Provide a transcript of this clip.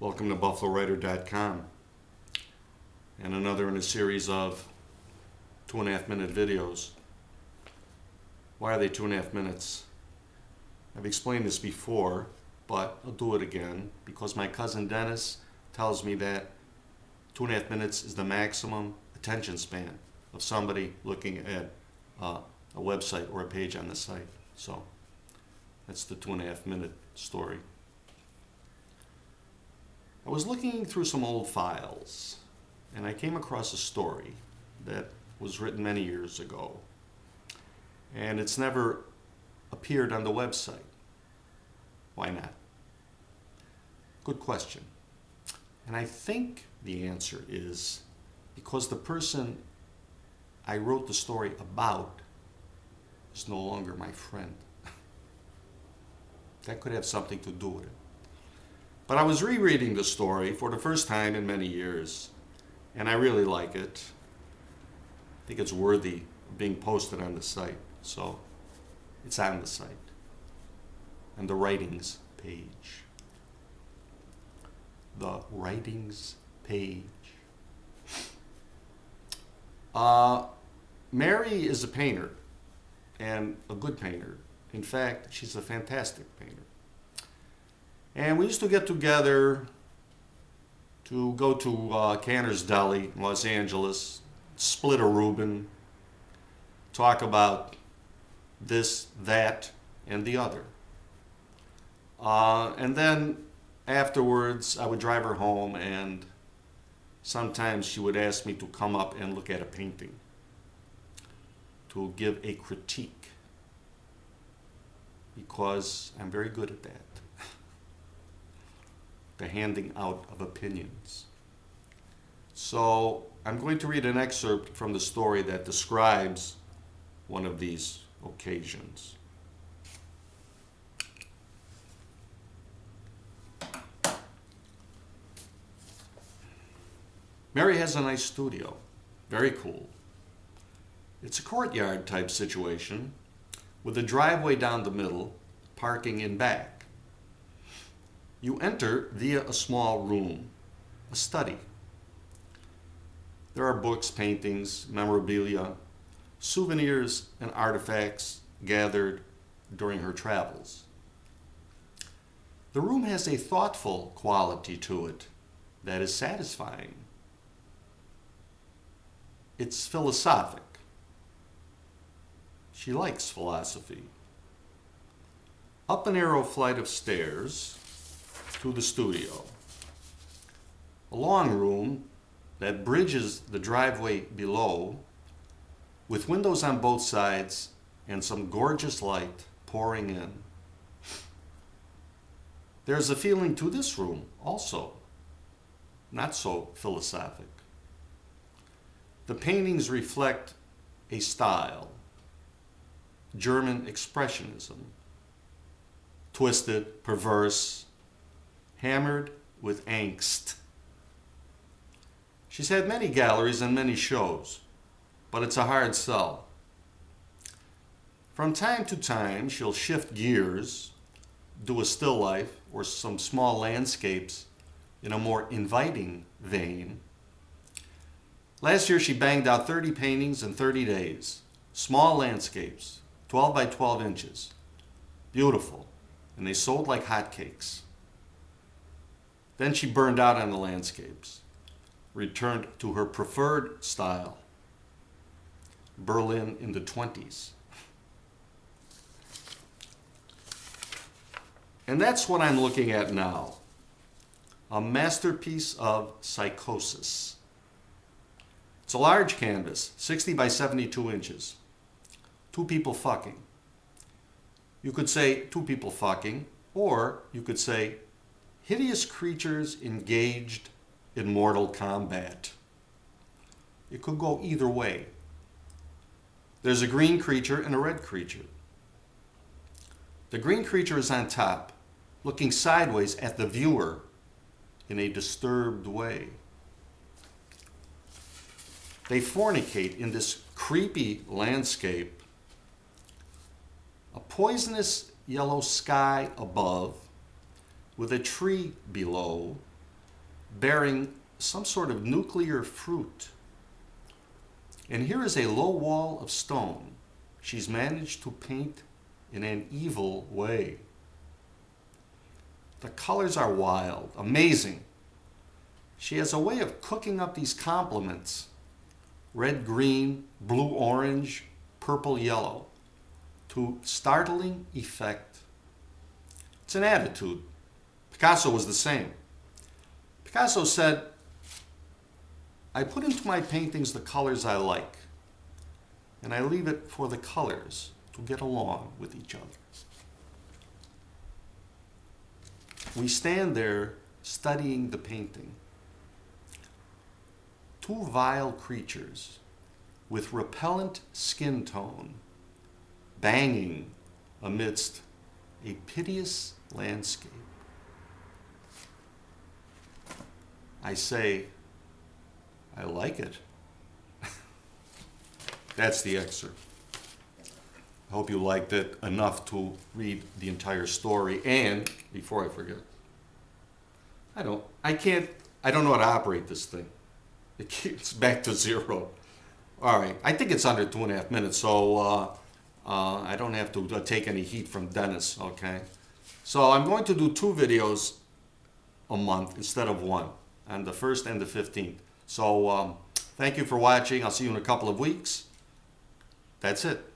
Welcome to BuffaloWriter.com and another in a series of 2.5 minute videos. Why are they 2.5 minutes? I've explained this before, but I'll do it again because my cousin Dennis tells me that 2.5 minutes is the maximum attention span of somebody looking at a website or a page on the site. So that's the 2.5 minute story. I was looking through some old files and I came across a story that was written many years ago, and it's never appeared on the website. Why not? Good question. And I think the answer is because the person I wrote the story about is no longer my friend. That could have something to do with it. But I was rereading the story for the first time in many years, and I really like it. I think it's worthy of being posted on the site, so it's on the site, on the writings page. The writings page. Mary is a painter, and a good painter. In fact, she's a fantastic painter. And we used to get together to go to Canner's Deli in Los Angeles, split a Reuben, talk about this, that, and the other. And then afterwards, I would drive her home, and sometimes she would ask me to come up and look at a painting, to give a critique, because I'm very good at that. The handing out of opinions. So I'm going to read an excerpt from the story that describes one of these occasions. Mary has a nice studio, very cool. It's a courtyard type situation with a driveway down the middle, parking in back. You enter via a small room, a study. There are books, paintings, memorabilia, souvenirs, and artifacts gathered during her travels. The room has a thoughtful quality to it that is satisfying. It's philosophic. She likes philosophy. Up a narrow flight of stairs to the studio. A long room that bridges the driveway below with windows on both sides and some gorgeous light pouring in. There's a feeling to this room also, not so philosophic. The paintings reflect a style, German expressionism, twisted, perverse, hammered with angst. She's had many galleries and many shows, but it's a hard sell. From time to time, she'll shift gears, do a still life or some small landscapes in a more inviting vein. Last year, she banged out 30 paintings in 30 days. Small landscapes, 12 by 12 inches. Beautiful, and they sold like hotcakes. Then she burned out on the landscapes, returned to her preferred style, Berlin in the 20s. And that's what I'm looking at now, a masterpiece of psychosis. It's a large canvas, 60 by 72 inches. Two people fucking. You could say two people fucking, or you could say hideous creatures engaged in mortal combat. It could go either way. There's a green creature and a red creature. The green creature is on top, looking sideways at the viewer in a disturbed way. They fornicate in this creepy landscape. A poisonous yellow sky above with a tree below bearing some sort of nuclear fruit. And here is a low wall of stone she's managed to paint in an evil way. The colors are wild, amazing. She has a way of cooking up these complements: red, green, blue, orange, purple, yellow, to startling effect. It's an attitude. Picasso was the same. Picasso said, "I put into my paintings the colors I like, and I leave it for the colors to get along with each other." We stand there studying the painting. Two vile creatures with repellent skin tone banging amidst a piteous landscape. I say, I like it. That's the excerpt. I hope you liked it enough to read the entire story. And before I forget, I don't know how to operate this thing. It's back to zero. All right, I think it's under 2.5 minutes, so I don't have to take any heat from Dennis, okay? So I'm going to do 2 videos a month instead of 1, on the 1st and the 15th. So thank you for watching. I'll see you in a couple of weeks. That's it.